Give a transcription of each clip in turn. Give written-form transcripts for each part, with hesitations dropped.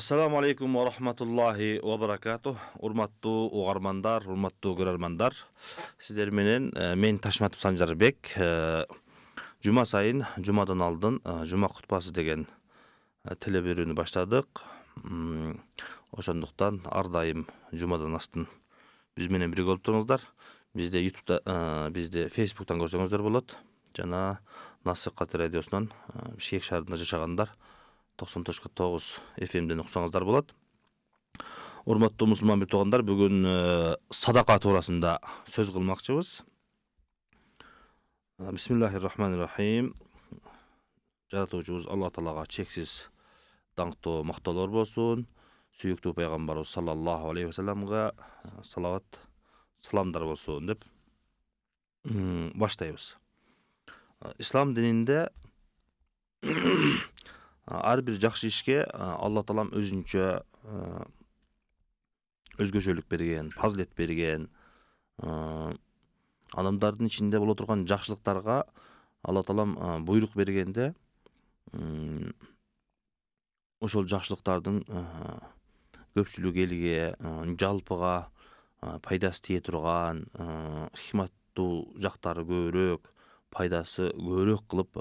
Assalamu alaikum wa rahmatullahi wa barakatuh. Urmattуу ugarmanдар, urmattуу көрөрмандар. Сиздер менен мен Ташматов Санжарбек. Жума сайын, жумадан алдын жума кутбасы деген теле берүүнү баштадык. Ошондуктан ар дайым жумадан астын биз менен бирге болуп туруңуздар. Бизде YouTube'да, бизде Facebook'тан көрсөңүздөр болот. Жана Насык радиосунан Шейх шаарында жашагандар 90.9 FM-ден уксаңыздар болот. Урматтуу мусулман туугандар, бүгүн садака туурасында сөз кылмакчыбыз. Бисмиллахир-рахманир-рахим. Жаратуучубуз Алла Таалага чексиз даңктуу мактоолор болсун. Сүйүктүү пайгамбарыбыз саллаллаху алейхи вассаламга салават, саламдар болсун деп баштайбыз. Ислам дининде ар бир жакшы ишке Алла Таалам өзүнчө өзгөчөлүк берген, фазилет берген. Адамдардын ичинде боло турган жакшылыктарга Алла Таалам буйрук бергенде, ошол жакшылыктардын көпчүлүк элге, жалпыга пайдасы тие турган, хикматтуу жактары көбүрөөк, пайдасы көбүрөөк кылып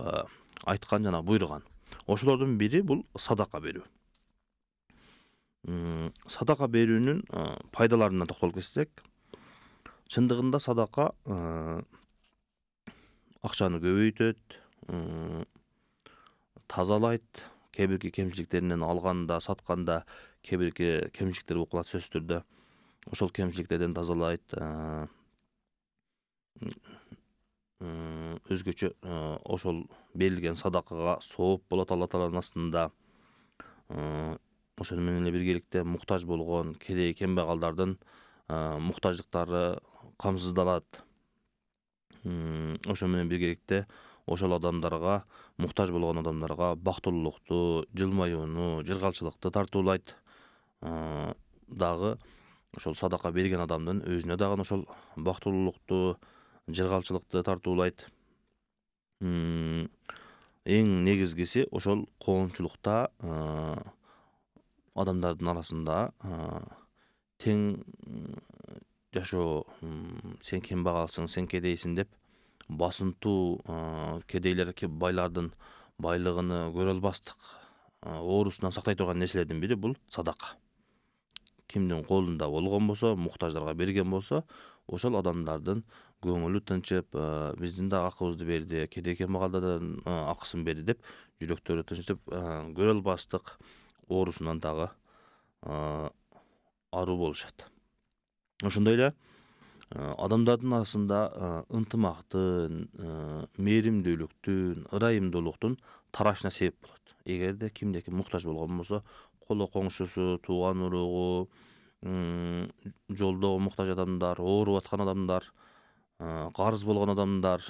айткан жана буйруган. Ошолордун бири бул садака берүү. Садака берүүнүн пайдаларына токтолуп кетсек, чындыгында садака акчаны көбөйтөт, тазалайт, кээ бирки кемчиликтеринен алганда, сатканда кээ бирки кемчиликтер болуп калат сөзсүз түрдө. Ошол кемчиликтерден тазалайт, өзгөчө ошол берилген садакага сооп болот Алла Тааланын астында. Ошону менен эле биргеликте муктаж болгон кедей кембагалдардын муктаждыктары камсыздалат. Ошо менен биргеликте ошол адамдарга, муктаж болгон адамдарга бактылуулукту, жылмаюуну, жыргалчылыкты тартуулайт. Дагы ошол садака берген адамдын өзүнө дагы ошол бактылуулукту, жыргалчылыкты тартуулайт. Эң негизгиси ошол коомчулукта адамдардын арасында тең жашоо, сен кембагалсың, сен кедейсиң деп басынтуу кедейлер байлардын байлыгыны көрө албастык, оорусунан сактай турган нерселердин бири бул садака. Кимдин колунда болгон болсо, муктаждарга берген болсо, ошол адамдардын көңүлү тынчып, биздин да акыбызды берди, кедей кембагалдардын акысын берди деп жүрөктөрү тынчып, көрө албастык, оорусунан дагы аруу болушат. Ошондой эле адамдардын арасында ынтымактын, мээримдүүлүктүн, ырайымдуулуктун тарашына себеп болот. Эгерде кимде-ким муктаж болгон болсо, коло коңшусу, тууган уругу, жолдогу муктаж адамдар, ооруп аткан адамдар, карыз болгон адамдар,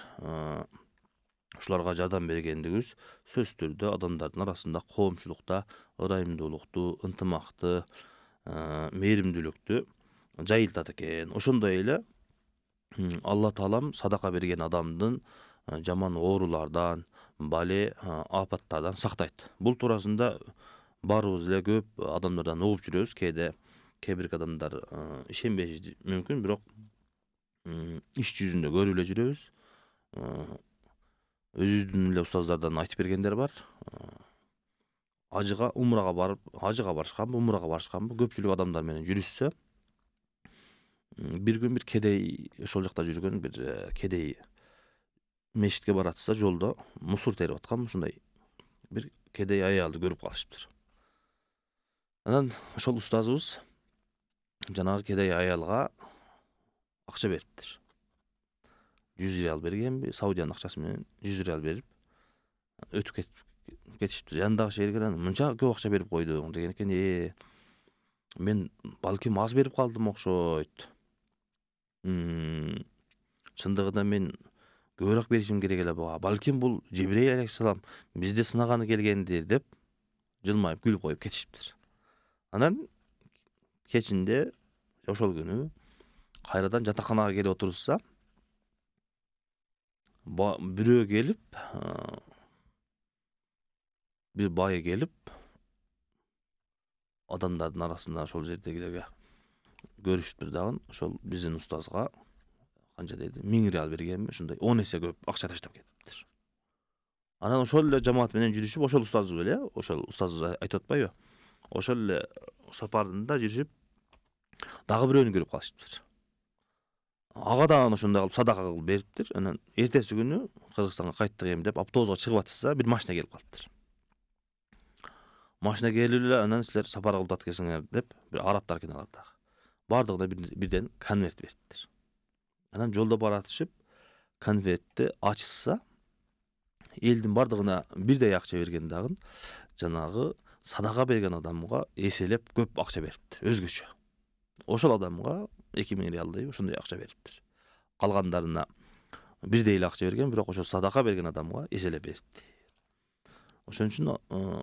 ушуларга жардам бергендигибиз сөзсүз түрдө адамдардын арасында коомчулукта ырайымдуулукту, ынтымакты, мээримдүүлүктү жайылтат экен. Ошондой эле Алла Таалам садака берген адамдын жаман оорулардан, бале апаттардан сактайт. Бул туурасында баарыбыз эле көп адамдардан угуп жүрөбүз. Кээ бирки адамдар ишенбеши мүмкүн, бирок иш жүзүндө көрүп эле жүрөбүз. Өзүбүздүн эле устаздардан айтып бергендер бар. Ажыга, умрага барып, ажыга барышканбы, умрага барышканбы, көпчүлүк адамдар менен жүрүшсө, бир күн бир кедей, ошол жакта жүргөн бир кедей мешитке баратса, жолдо мусор терип аткан ушундай бир кедей аялды көрүп калышыптыр. Анан ошол устазыбыз жанагы кедей аялга акча бериптир. 100 реал бергенби, Саудиянын акчасы менен 100 реал берип өтүп кетишиптир. Яндагы шерге мынча көп акча берип койдуң деген экен. Мен балким аз берип калдым окшойт. Чындыгында мен көбүрөөк беришим керек эле буга. Балким бул Жибрейил алейхиссалам бизди сынаганы келгендир деп жылмайып күлүп коюп кетишиптир. Анан кечинде ошол күнү кайрадан жатаканага келип отурушса, бирөө келип, бир бай келип, адамдардын арасында ошол жердегилерге көрүшүптүр дагы. Ошол биздин устазга канча деди, 1000 реал бергенби, ушундай 10 эсе көп акча таштап кетиптир. Анан ошол эле жамаат менен жүрүшүп, ошол устазыбыз эле, ошол устазыбыз айтып атпайбы? Ошол эле сапарында жүрүшүп, дагы бирөөнү көрүп калышыптыр. Ага дагы ошондой кылып садака кылып бериптир. Анан эртеси күнү Кыргызстанга кайттык эми деп автобуска чыгып атышса, бир машина келип калыптыр. Машина келип эле, анан силер сапар кылып аткансыңар деп, бир арабтар экен алар дагы. Бардыгына бирден конверт бериптир. Анан жолдо баратышып, конвертти ачышса, элдин бардыгына бирдей акча берген дагы, жанагы садака берген адамга эселеп көп акча бериптир, өзгөчө. Ошол адамга 2000 реалдай ошондой акча бериптир. Калгандарына бирдей эле акча берген, бирок ошо садака берген адамга эселеп берипти. Ошон үчүн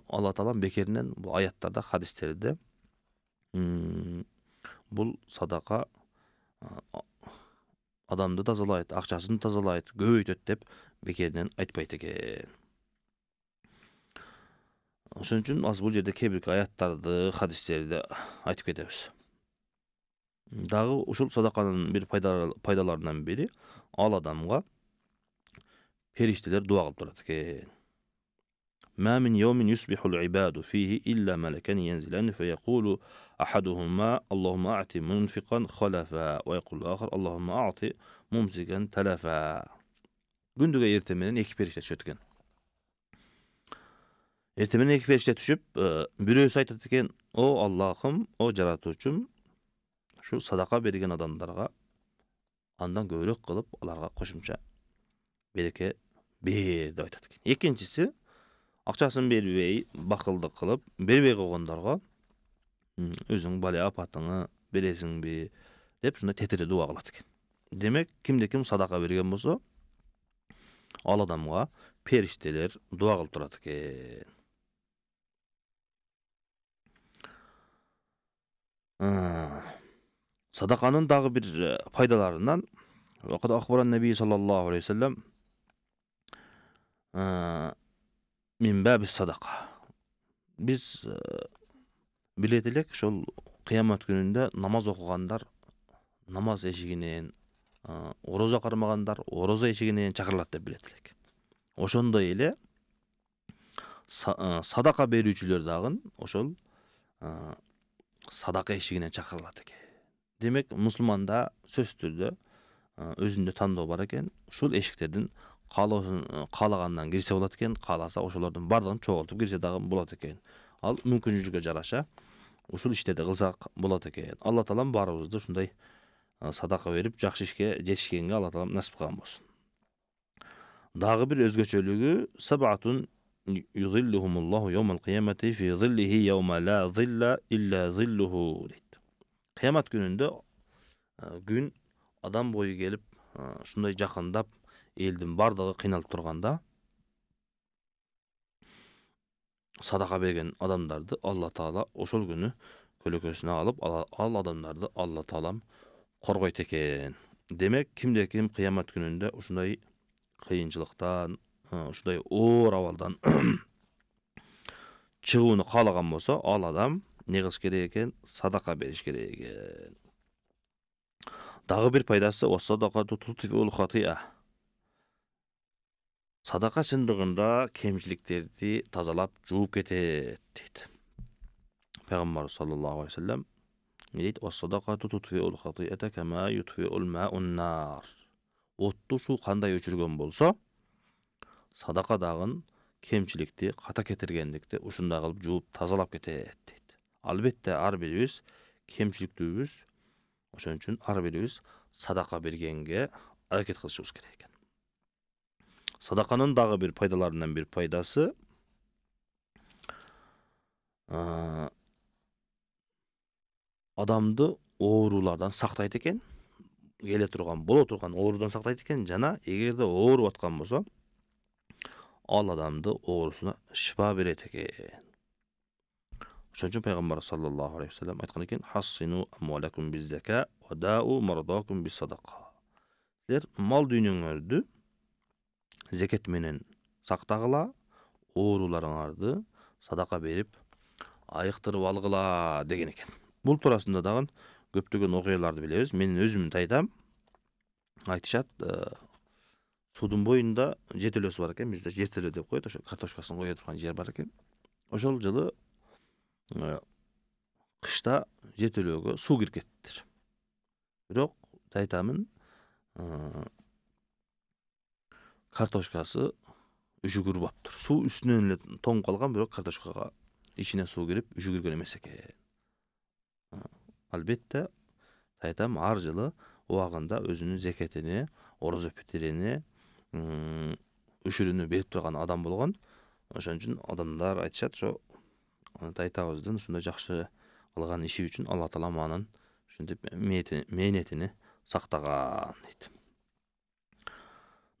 Алла Таалам бекеринен бул аяттарда, хадистерде бул садака адамды тазалайт, акчасын тазалайт, көбөйтөт деп бекеринен айтпайт экен. Ошон үчүн аз бул жерде кээ бир аяттарды, хадистерди айтып кетебиз. Дагы ушул садаканын бир пайдаларынан бири, ал адамга периштелер дуа кылып турат экен. ما من يوم يصبح العباد فيه إلا ملكان ينزلان فيقول أحدهما اللهم أعط منفقا خلفا ويقول الآخر اللهم أعط ممسكا تلفا. Gündüge ertemenen iki perişte düşüp eкен. Ertemenen iki perişte düşüp, birөөsü айтат экен, o Allah'ım, o жаратуучум, şu sadaka bergen adamlarga andan көбүрөөк кылып, аларга кошумча береке бер деп айтат экен. Экинчиси, акчасын бербей, бакылдык кылып, бербей койгондорго өзүң бале апатыңы бересиңби деп ушундай тетире дуа кылат экен. Демек, кимде ким садака берген болсо, ал адамга периштелер дуа кылып турат экен. Садаканын дагы бир пайдаларынан вакыт ахбаран Наби саллаллаху алейхи вассалам мин бабис садака. Биз билет элек, ошол кыямат күнүндө намаз окугандар намаз эшигинен, орозо кармагандар орозо эшигинен чакырылат деп билет элек. Ошондой эле садака берүүчүлөр дагы ошол садака эшигинен чакырылат экен. Демек, мусулманда сөзсүз түрдө өзүндө тандоо бар экен. Ушул эшиктердин каалагандан кирсе болот экен, кааласа ошолордун бардыгын чогултуп кирсе дагы болот экен. Ал мүмкүнчүлүккө жараша ушул иштерди кылсак болот экен. Алла Таалам баарыбызды ушундай садака берип, жакшы ишке жетишкенге Алла Таалам насип кылган болсун. Дагы бир өзгөчөлүгү сабатун юзиллухумуллаху йаумал кыямати фи зиллихи йаума ла зилла илля зиллуху дейт. Кыямат күнүндө күн адам бою келип, ушундай жакындап, элдин бардыгы кыйналып турганда, садака берген адамдарды Алла Таала ошол күнү көлөкөсүнө алып, ал адамдарды Алла Таалам коргойт экен. Демек, кимде ким кыямат күнүндө ушундай кыйынчылыктан, ушундай оор абалдан чыгууну каалаган болсо, ал адам не кылыш керек экен? Садака бериш керек экен. Дагы бир пайдасы садакату тутфиул хатиа. Садака чындыгында кемчиликтерди тазалап жууп кетет дейт. Пайгамбар саллаллаху алейхи вассалам дейт: "Садакату тутфиул хатиата кама ютфиул маун нар." Отту суу кандай өчүргөн болсо, садака дагы кемчиликти, ката кетиргендикти ушундай кылып жууп тазалап кетет дейт. Албетте ар бирибиз кемчиликтүүбүз. Ошон үчүн ар бирибиз садака бергенге аракет кылышыбыз керек экен. Садаканын дагы бир пайдаларынан бир пайдасы адамды оорулардан сактайт экен. Келе турган, боло турган оорудан сактайт экен. Жана эгерде ооруп аткан болсо, ал адамды оорусуна шифа берет экен. Ошон үчүн пайгамбар саллаллаху алейхи вассалам айткан экен: "Хассину амвалакум биз-зака ва дау мардакум bis-садака." Силер мал дүйнөңөрдү зекет менен сактагыла, ооруларыңарды садака берип айыктырып алгыла деген экен. Бул туурасында дагы көптөгөн окуяларды билебиз. Менин өзүмдү айтам. Айтышат, судун боюнда жетелөөсү бар экен. Бизде жетелөө деп коет, ошо картошкасын кое турган жер бар экен. Ошол жылы кышта жетелөөгө суу кирип кетиптир. Бирок айтамын, картошкасы үшүгүр болуптур. Суу үстүнөн эле тоңуп калган, бирок картошкага ичине суу кирип үшүгүргөн эмес экен. Албетте, айтам, ар жылы убагында өзүнүн зекетини, орозо петирини, үшүрүнү берип турган адам болгон. Ошон үчүн адамдар айтышат, ошо айтабыздын ушундай жакшы кылган иши үчүн Алла Таала манын ушинтип мээнетини сактаган дейт.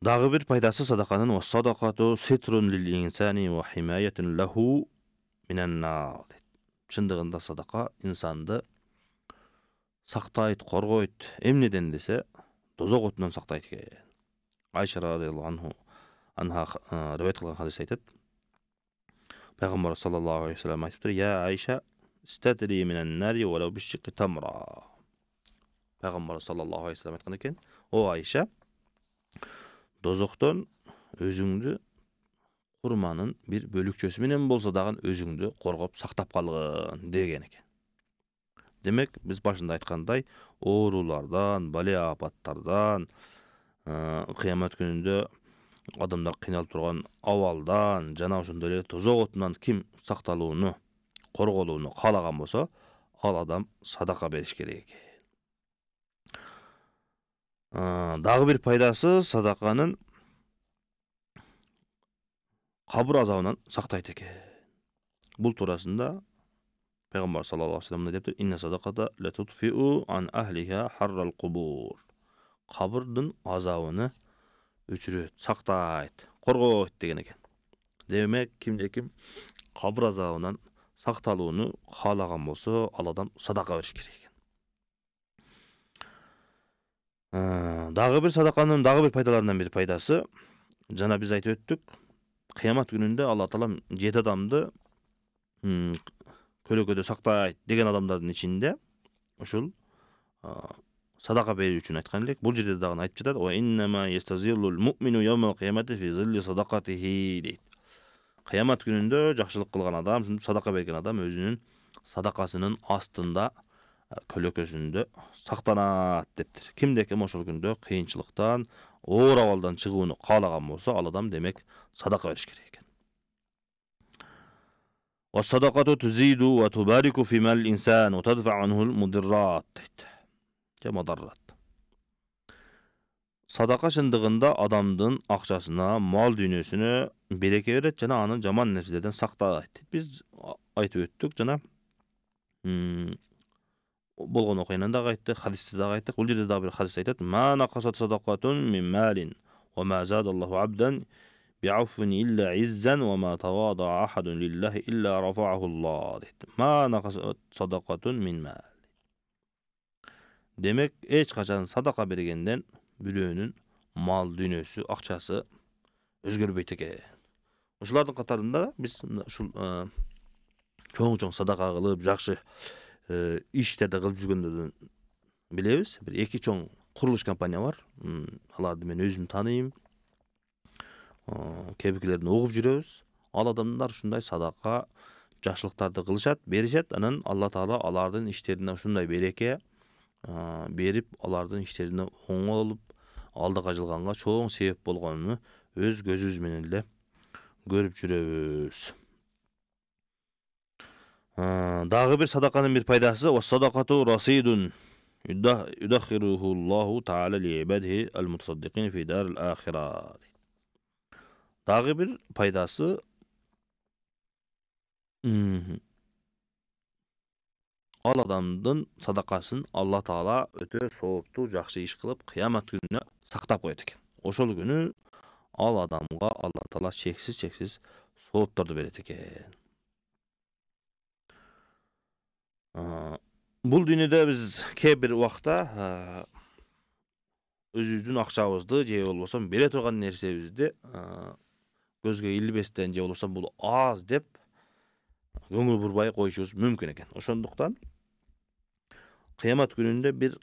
Дагы бир пайдасы садаканын вассадакату ситрун лил инсани ва химаятун лаху минан нар дейт. Чындыгында садака инсанды сактайт, коргойт. Эмнеден десе, тозок отунан сактайт экен. Айша радыйаллаху анха риваят кылган хадис айтат. Пайгамбар саллаллаху алейхи ва саллям айтыптыр: "Я Айша, статри минан нари валау бишшикки тамра." Пайгамбар саллаллаху алейхи ва саллям айткан экен: "О Айша, дозоктон өзүңдү курманын бир бөлүкчөсү менен болсо дагы өзүңдү коргоп сактап калгын" деген экен. Демек, биз башында айткандай, оорулардан, балия апаттардан, кыямат күнүндө адамдар кыйналып турган абалдан, жана ошондой эле тозок отунан ким сакталууну, корголууну каалаган болсо, ал адам садака бериш керек экен. Дагы бир пайдасы садаканын кабыр азабынан сактайт экен. Бул туурасында Пайгамбар саллаллаху алейхи ва саллям дептир: "Инна садаката ла тутфиу ан ахлиха харрал кубур." Кабырдын азабын өчүрөт, сактайт, коргойт деген экен. Демек, кимде-ким кабыр азабынан сакталууну каалаган болсо, ал адам садака бериш керек экен. Дагы бир садаканын дагы бир пайдаларынан бир пайдасы, жана биз айтып өттүк, кыямат күнүндө Алла Таала 7 адамды көлөкөдө сактайт деген адамдардын ичинде ушул садака берүү үчүн айткан элек. Бул жерде дагы айтып жатат: "Ва иннама ястазиллул муъмину явмал кыямати фи зилли садакатихи" дейт. Кыямат күнүндө жакшылык кылган адам, садака берген адам өзүнүн садакасынын астында, көлөкөсүндө сактанат дептир. Кимде-ким ошол күндө кыйынчылыктан, оор абалдан чыгууну каалаган болсо, ал адам демек садака бериш керек экен. Вассадакату тузиду ва тубарику фи мал инсан ва тадфа анху мудиррат дейт. Мадаррат. Садака чындыгында адамдын акчасына, мал дүйнөсүнө береке берет жана аны жаман нерселерден сактайт. Биз айтып өттүк, жана болгон окуянан дагы айттык, хадисте дагы айттык. Бул жерде дагы бир хадис айтат: "Ма нақасат садакатун мин малин ва ма задаллаху абдан би'афвин илля иззан ва ма тавада ахадун лиллахи илля рафааху Аллах" дейт. Ма нақасат садакатун мин мал. Демек, эч качан садака бергенден бирөөнүн мал дүйнөсү, акчасы өзгөрбөйт экен. Ушулардын катарында биз ушул чоң садака кылып, жакшы иштерди кылып жүргөндөрдүн билебиз. Бир 2 чоң курулуш компания бар. Аларды мен өзүм тааныйм. Кебикилердин угуп жүрөбүз. Ал адамдар ушундай садака, жакшылыктарды кылышат, беришет. Анан Алла Таала алардын иштерине ушундай береке берип, алардын иштерине оңол алып, алдыга жылганга чоң себеп болгонун өз көзүбүз менен эле көрүп жүрөбүз. Дагы бир садаканын бир пайдасы вассадакату расидун юдаххируху Аллаху таала ли ибадихи ал-мутасаддикин фи дарил ахира. Дагы бир пайдасы ал адамдын садакасын Алла Таала өтө сооптуу, жакшы иш кылып, кыямат күнүнө сактап коет экен. Ошол күнү ал адамга Алла Таала чексиз соопторду берет экен. Бул дүйнөдө биз кээ бир убакта өзүбүздүн акчабызды же болбосо бере турган нерсебизди көзгө илбестен же болбосо бул аз деп көңүл бурбай коюшубуз мүмкүн экен. Ошондуктан кыямат күнүндө bir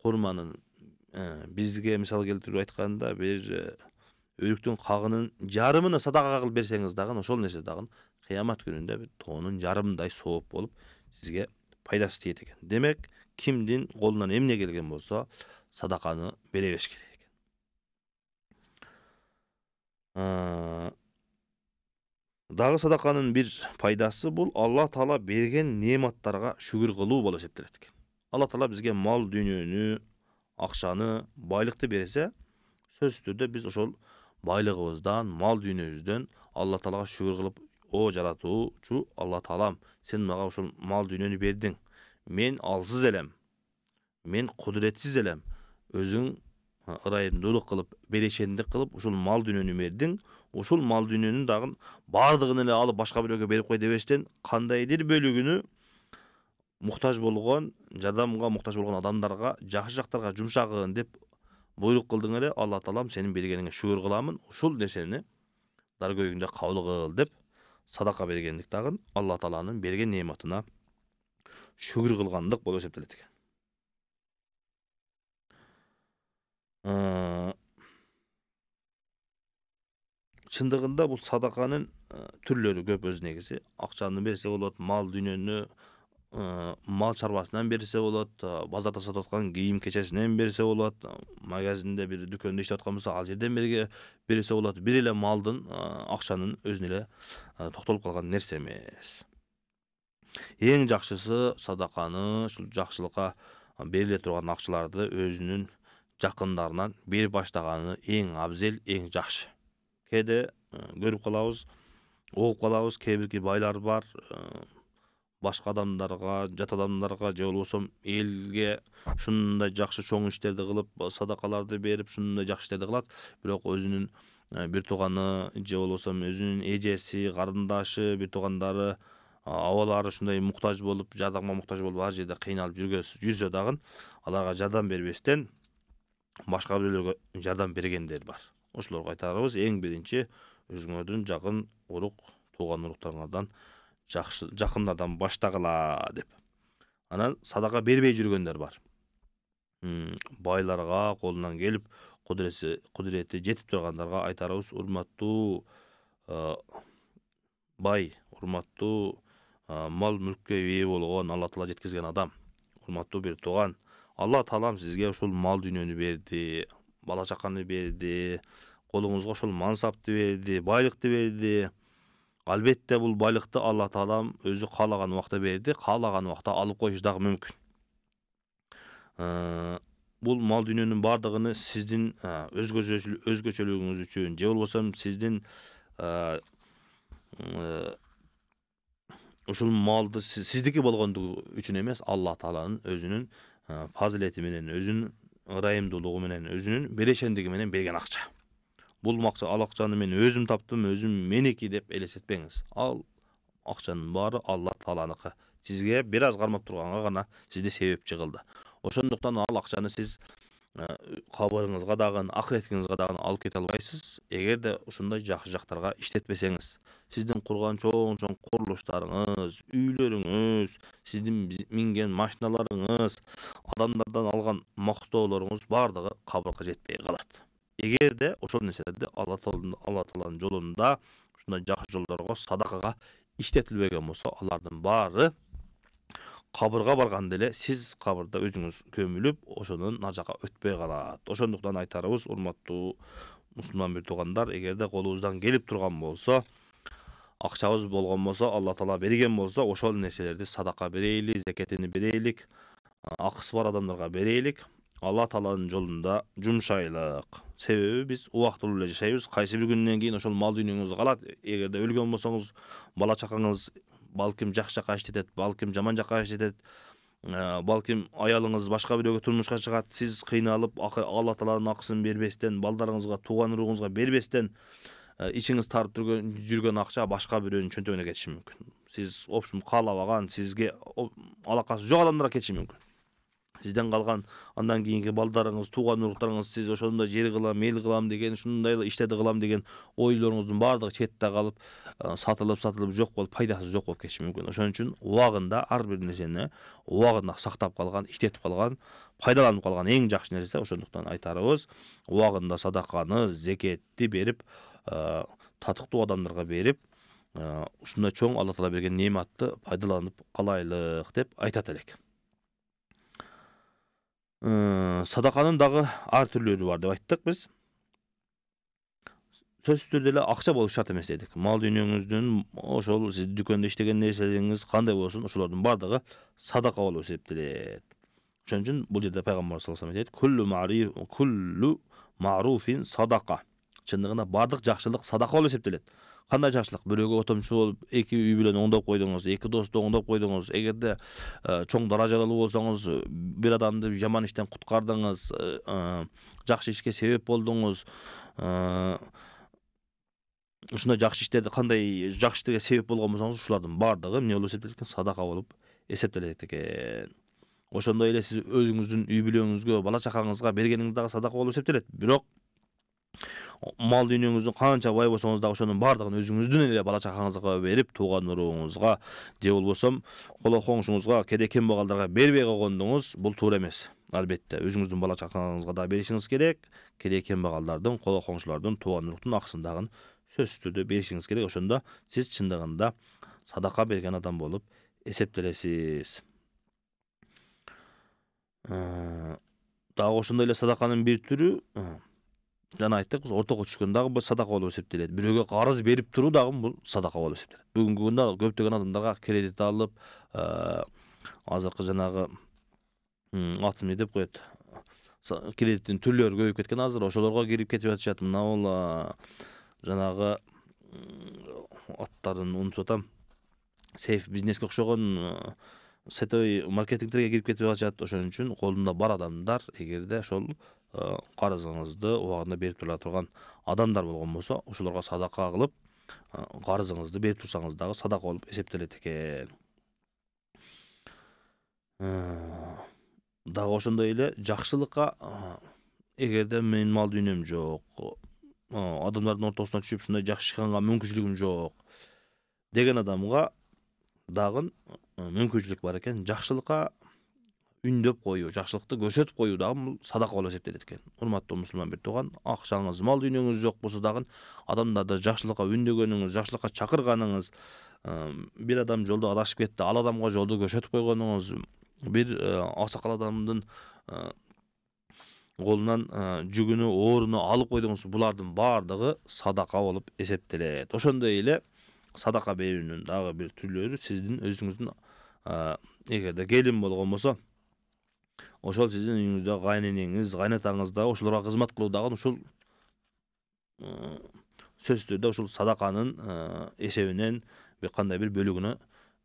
kurmanın bizge misal keltiriп айтканда bir өрүктүн кагынын жарымын садакага кылып берсеңиз дагы ошол нерсе дагы кыямат күнүндө bir тоонун жарымындай сооп болуп сизге пайдасы тиет экен. Демек, кимдин колунан эмне келген болсо, садаканы бере бериш керек экен. Дагы садаканын bir пайдасы бул Алла Таала берген нематтарга шүгүр кылуу болуп эсептелет экен. Алла Таала бизге мал дүйнөнү, акчаны, байлыкты берсе, сөзсүз түрдө биз ошол байлыгыбыздан, мал дүйнөбүздөн Алла Таалага шүгүр кылып, о жаратуучу Алла Таалам, сен мага ошол мал дүйнөнү бердиң. Мен алсыз элем. Мен кудуретсиз элем. Өзүң ырайымдуулук кылып, берешендик кылып, ошол мал дүйнөнү бердиң. Ошол мал дүйнөнүн дагы бардыгын эле алып башка бирөөгө берип кой дебестен, кандайдыр бөлүгүнү муктаж болгон, жардамга муктаж болгон адамдарга, жакшы жактарга жумшагын деп буйрук кылдың эле. Алла Таалам сенин бергениңе шүгүр кыламын. Ушул нерсени даргөйүңдө кабыл кыл деп садака бергендик дагы Алла Тааланын берген нематына шүгүр кылгандык болуп эсептелет экен. Чындыгында бул садаканын түрлөрү көп өз негизи. Акчаны берсе болот, мал дүйнөнү мал чарбасынан берсе болот, базарда сатып аткан кийим кечесинен берсе болот, магазинде bir дүкөндө иштеп аткан болсо, ал жерден берсе болот. Бир эле малдын, акчанын өзүнө эле токтолуп калган нерсе эмес. Эң жакшысы садаканы, ушул жакшылыкка бериле турган акчаларды өзүнүн жакындарынан берип баштаганы эң абзел, эң жакшы. Кээде көрүп калабыз, угуп калабыз, кээ бирки байлар бар, башка адамдарга, жат адамдарга же болбосо элге ушундай жакшы чоң иштерди кылып, садакаларды берип, ушундай жакшы иштерди кылат. Бирок өзүнүн бир тууганы же болбосо өзүнүн эжеси, карындашы, бир туугандары, абалары ушундай муктаж болуп, жардамга муктаж болуп, ар жерде кыйналып жүрсө дагы аларга жардам бербестен башка бирөөлөргө жардам бергендер бар. Ошолорго айтарыбыз, эң биринчи өзүңөрдүн жакын урук, тууган уруктарыңардан, жакындардан баштагыла деп. Анан садака бербей жүргөндөр бар. Байларга колунан келип, кудурети жетип тургандарга айтарыбыз, урматтуу бай, урматтуу мал мүлккө ээ болгон, Алла Таала жеткизген адам, урматтуу бир тууган, Алла Таалам сизге ушул мал дүйнөнү берди, бала чаканы берди, колуңузга ошол мансапты берди, байлыкты берди. Албетте бул байлыкты Алла Таалам өзү каалаган убакта берди, каалаган убакта алып коюшу дагы мүмкүн. Бул мал дүйнөнүн бардыгын сиздин өзгөчөлүгүңүз үчүн, же болбосо сиздин ушул малды сиздики болгондугу үчүн эмес, Алла Тааланын өзүнүн фазилети менен, өзүнүн ырайымдуулугу менен, өзүнүн берешендиги менен берген акча. Бул ал акчаны мен өзүм таптым, өзүм меники деп элестетпеңиз. Ал акчанын баары Алла Тааланыкы. Сизге бир аз кармап турганга гана сизде себепчи кылды. Ошондуктан ал акчаны сиз кабырыңызга дагы, акыретиңизге дагы алып кете албайсыз, эгерде ушундай жакшы жактарга иштетпесеңиз. Сиздин курган чоң курулуштарыңыз, үйлөрүңүз, сиздин минген машиналарыңыз, адамдардан алган мактоолоруңуз бардыгы кабырга жетпей калат. Эгерде ошол нерселерди Алла Тааланын жолунда, ушундай жакшы жолдорго, садакага иштетилбеген болсо, алардын баары кабырга барганда эле сиз кабырда өзүңүз көмүлүп, ошонун нажака өтпөй калат. Ошондуктан айтарыбыз, урматтуу мусулман бир туугандар, эгерде колубуздан келип турган болсо, акчабыз болгон болсо, Алла Таала берген болсо, ошол нерселерди садака берейли, закетини берейлик, акысы бар адамдарга берейлик, Алла Тааланын жолунда жумшайлык. Себеби биз убактылуу эле жашайбыз. Кайсы бир күндөн кийин ошол мал дүйнөңүз калат. Эгерде өлгөн болсоңуз, бала чакаңыз балким жакшы жакка иштетет, балким жаман жакка иштетет, балким аялыңыз башка бирөөгө турмушка чыгат, сиз кыйналып, Алла Тааланын акысын бербестен, балдарыңызга, тууган уругуңузга бербестен, ичиңиз тарып жүргөн акча башка бирөөнүн чөнтөгүнө кетиши мүмкүн. Сиз каалабаган, сизге алакасы жок адамдарга кетиши мүмкүн. Сизден калган андан кийинки балдарыңыз, тууган уруктарыңыз сиз ошондо жер кылам, эл кылам деген, ушундай иштерди кылам деген ойлоруңуздун баардыгы четте калып, сатылып жок болуп, пайдасы жок болуп кетиши мүмкүн. Ошон үчүн убагында ар бир нерсени убагында сактап калган, иштетип калган, пайдаланып калган эң жакшы нерсе. Ошондуктан айтарыбыз, убагында садаканы, зекетти берип, татыктуу адамдарга берип, ушундай чоң Алла Таала берген нематты пайдаланып калайлык деп айтат элек. Садаканын дагы ар түрлөрү бар деп айттык биз. Сөзсүз түрдө эле акча болуш шарт эмес дедик. Мал дүйнөңүздүн, ошол сиз дүкөндө иштеген нерселериңиз кандай болсун, ошолордун бардыгы садака болуп эсептелет. Ошон үчүн бул жерде пайгамбар саллаллаху алейхи вассалам айтат: "Куллу ма'руфин садака." Чындыгында бардык жакшылык садака болуп эсептелет. Кандай жакшылык? Бирөөгө отомчу болуп, эки үй бүлөнү оңдоп койдуңуз, эки досту оңдоп койдуңуз, эгерде чоң даражалуу болсоңуз, бир адамды жаман иштен куткардыңыз, жакшы ишке себеп болдуңуз, ушундай жакшы иштерди, кандай жакшы иштерге себеп болгон болсоңуз, ушулардын бардыгы эмне болуп эсептелет экен? Садака болуп эсептелет экен. Ошондой эле сиз өзүңүздүн үй бүлөңүзгө, бала чакаңызга бергениңиз дагы садака болуп эсептелет. Бирок мал дүйнөңүздүн канча бай болсоңуз дагы ошонун бардыгын өзүңүздүн эле бала чакаңызга берип, тууган урууңузга же болбосо коло коңшуңузга, кээде кембагалдарга бербей койгондуңуз бул туура эмес. Албетте, өзүңүздүн бала чакаңызга да беришиңиз керек. Кээде кембагалдардын, коло коңшулардын, тууган уруктун акысын дагы сөзсүз түрдө беришиңиз керек. Ошондо сиз чындыгында садака берген адам болуп эсептелесиз. Дагы ошондой эле садаканын бир түрү, жана айттык биз, ортого түшкөн дагы бул садака болуп эсептелет. Бирөөгө карыз берип туруу дагы бул садака болуп эсептелет. Бүгүнкү күндө көптөгөн адамдарга кредит алып, азыркы жанагы атын эмне деп коет? Кредиттин түрлөрү көбөйүп кеткен азыр, ошолорго кирип кетип атышат. Мына бул жанагы аттарын унутуп атам. Сейф бизнеске окшогон сетевой маркетингтерге кирип кетип атышат. Ошон үчүн колунда бар адамдар, эгерде ошол карызыңызды убагында берип тура турган адамдар болгон болсо, ошолорго садака кылып, карызыңызды берип турсаңыз дагы садака болуп эсептелет экен. Дагы ошондой эле жакшылыкка, эгерде менин мал дүйнөм жок, адамдардын ортосуна түшүп ушундай жакшы ишканга мүмкүнчүлүгүм жок деген адамга дагы мүмкүнчүлүк бар экен. Жакшылыкка үндөп коюу, жакшылыкты көрсөтүп коюу дагы бул садака болуп эсептелет экен. Урматтуу мусулман бир тууган, акчаңыз, мал дүйнөңүз жок болсо дагы адамдарды жакшылыкка үндөгөнүңүз, жакшылыкка чакырганыңыз, бир адам жолдо адашып кетти, ал адамга жолду көрсөтүп койгонуңуз, бир аксакал адамдын колунан жүгүнү, ооруну алып койдуңуз, булардын бардыгы садака болуп эсептелет. Ошондой эле садака берүүнүн дагы бир түрлөрү сиздин өзүңүздүн, эгерде келин болгон болсо, ошол сиздин үйүңүздө кайненеңиз, кайнатаңыз да ошолорго кызмат кылуу дагы ушул сөзсүз түрдө ушул садаканын эсебинен бир кандай бир бөлүгүнө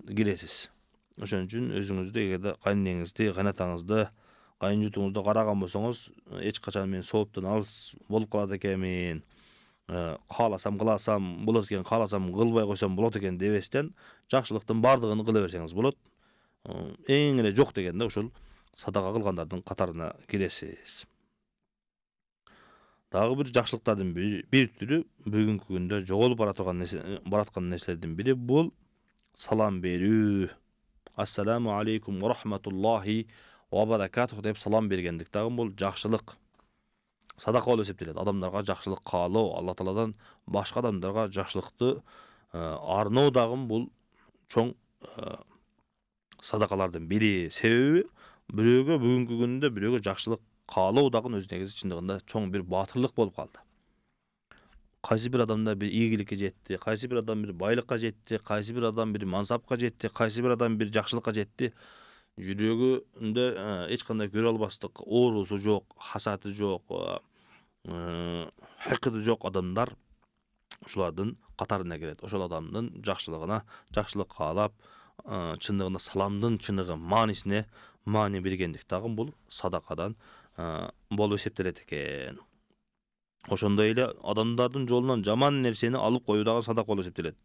киресиз. Ошон үчүн өзүңүздү, эгерде кайненеңизди, кайнатаңызды, кайын-жутуңузду караган болсоңуз, эч качан мен сооптон алыс болуп калат экенмин, кааласам кыласам болот экен, кааласам кылбай койсом болот экен дебестен, жакшылыктын бардыгын кыла берсеңиз болот. Эң эле жок дегенде ушул садака кылгандардын катарына киресиз. Дагы бир жакшылыктардын бир түрү бүгүнкү күндө жоголуп бараткан нерселердин бири бул салам берүү. Ассаламу алейкум ва рахматуллахи ва баракатух деп салам бергендик дагы бул жакшылык. Садака болуп эсептелет. Адамдарга жакшылык каалоо, Алла Тааладан башка адамдарга жакшылыкты арноо дагы бул чоң садакалардын бири. Себеби бирөөгө бүгүнкү күндө бирөөгө жакшылык каалоо дагы өз негизи чындыгында чоң бир баатырлык болуп калды. Кайсы бир адамда бир ийгиликке жетти, кайсы бир адам бир байлыкка жетти, кайсы бир адам бир мансапка жетти, кайсы бир адам бир жакшылыкка жетти. Жүрөгүндө эч кандай көрө албастык, оорусу жок, хасаты жок, хакыды жок адамдар ушулардын катарына кирет. Ошол адамдын жакшылыгына жакшылык каалап, чындыгында саламдын чыныгы маанисине маани бергендик дагы бул садакадан болуп эсептелет экен. Ошондой эле адамдардын жолунан жаман нерсени алып коюу дагы садака болуп эсептелет.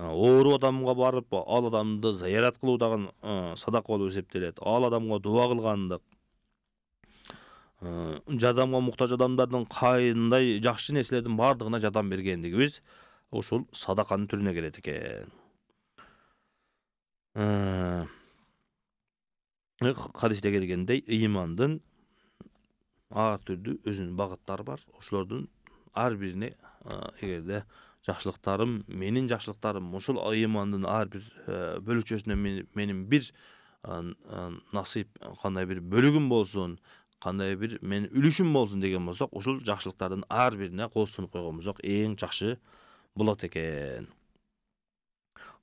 Оору адамга барып, ал адамды зыярат кылуу дагы садака болуп эсептелет. Ал адамга дуа кылгандык, жардамга муктаж адамдардын кандай жакшы нерселердин бардыгына жардам бергендигибиз ушул садаканын түрүнө келет экен. Хадисте келгендей, ыймандын ар түрдүү өзүнүн багыттары бар. Ошолордун ар бирине эгерде жакшылыктарым, менин жакшылыктарым ушул ыймандын ар бир бөлүкчөсүнө менин бир насип, кандай бир бөлүгүм болсун, кандай бир менин үлүшүм болсун деген болсок, ушул жакшылыктардын ар бирине кол сунуп койгон болсок, эң жакшы болот экен.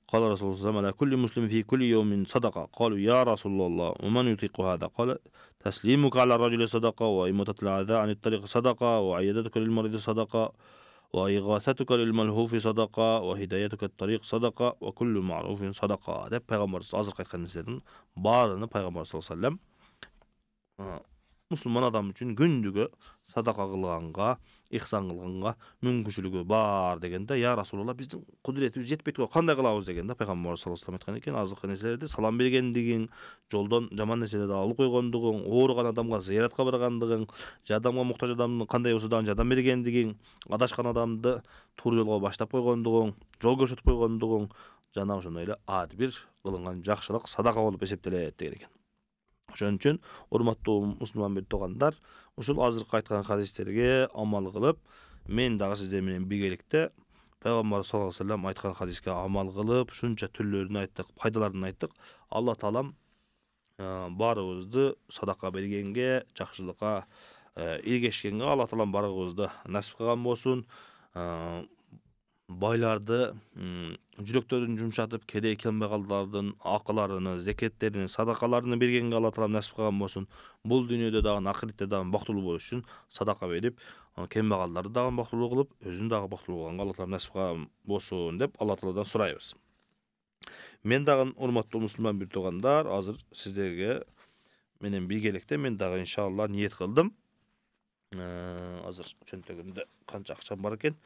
قال رسول الله صلى الله عليه وسلم على كل مسلم في كل يوم صدقة. قالوا يا رسول الله ومن يطيق هذا؟ قال تسليمك على الرجل صدقة، وإماطة الأذى عن الطريق صدقة، وعيادتك للمريض صدقة، وإغاثتك للملهوف صدقة، وهدايتك الطريق صدقة، وكل معروف صدقة. Dep Peygamberimiz azırkı aytkan nерселердин баарыны Peygamberimiz sallallahu aleyhi ve sellem musulman adam üçün gündügü sadaka kılganга, ihsan kılganга мүмкүнчүлүгү бар дегенде, я Расулулла, биздин кудуретибиз жетпейт го, кандай кылабыз дегенде, Пайгамбар саллаллаху алейхи ва саллям айткан экен, азыркы нерселерди салам бергендигиң, жолдон жаман нерселерди алып койгондугуң, ооруган адамга зыяратка баргандыгың, жардамга муктаж адамдын кандай болсо дагы жардам бергендигиң, адашкан адамды туура жолго баштап койгондугуң, жол көрсөтүп койгондугуң, жана ошондой эле ар бир кылынган жакшылык садака болуп эсептелет деген экен. Ошон үчүн урматтуу мусулман бир туугандар, ушул азыркы айткан хадистерге амал кылып, мен дагы сиздер менен биргеликте Пайгамбар саллаллаху алейхи ва саллям айткан хадиске амал кылып, шунча түрлөрүн айттык, пайдаларын айттык. Алла таалам баарыбызды садака бергенге, жакшылыкка илгешкенге Алла таалам баарыбызды насип кылган болсун. Байларды жүрөктөрүн жумшатып, кедей кембагалдардын акыларыны, зекеттерин, садакаларını бергенге Алла таалам насип кылган болсун. Бул дүйнөдө дагы, ахиретте дагы бактылуу болуш үчүн садака берип, кембагалдарды дагы бактылуу кылып, өзүн дагы бактылуу кылганга Алла таалам насип кылган болсун деп Алла Тааладан сурайбыз. Мен дагы урматтуу мусулман бир туугандар, азыр сиздерге менен биргеликте мен дагы иншалла ниет кылдым. Азыр чөнтөгүмдө канча акчам бар экен?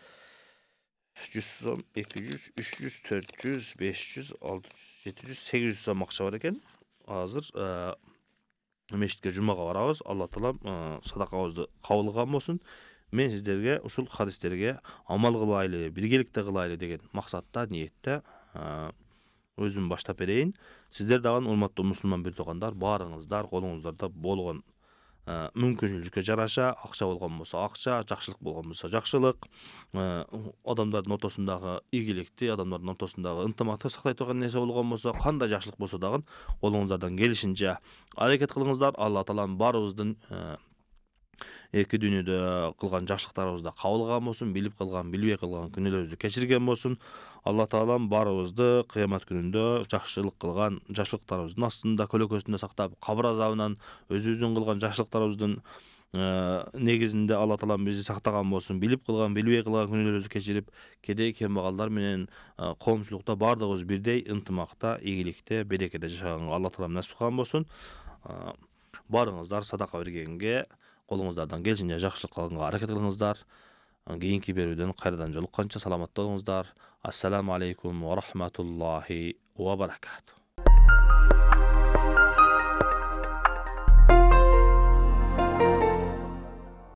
100 сом, 200, 300, 400, 500, 600, 700, 800 сом акча бар экен. Азыр мешитке жумага барабыз. Алла таалам садакабызды кабыл кылган болсун. Мен сиздерге ушул хадистерге амал кылайлы, биргеликте кылайлы деген максатта, ниетте өзүм баштап берейин. Сиздер дагы урматтуу мусулман бир туугандар, баарыңыздар колуңуздарда болгон мүмкүнчүлүккө жараша, акча болгон болсо акча, жакшылык болгон болсо жакшылык, адамдардын ортосундагы ийгиликти, адамдардын ортосундагы ынтымакты сактай турган нерсе болгон болсо, кандай жакшылык болсо дагы колуңуздардан келишинче аракет кылыңыздар. Алла таалам баарыбыздын эки дүйнөдө кылган жакшылыктарыбызды кабыл кылган болсун, билип кылган, билбей кылган күнөөлөрүбүздү кечирген болсун. Алла таалам баарыбызды кыямат күнүндө жакшылык кылган жакшылыктарыбыздын астында, көлөкөсүндө сактап, кабыр азабынан өзүбүздүн кылган жакшылыктарыбыздын негизинде Алла таалам бизди сактаган болсун. Билип кылган, билбей кылган күнөөлөрүбүздү кечирип, кедей кембагалдар менен коомчулукта бардыгыбыз бирдей ынтымакта, ийгиликте, берекеде жашаганга Алла таалам насип кылган болсун. Баарыңыздар садака бергенге, колуңуздардан келишинче жакшылык кылганга аракет кылыңыздар. Кийинки берүүдөн кайрадан жолукканча саламатта болуңуздар. Ассаламу алейкум ва рахматуллахи ва баракатуh.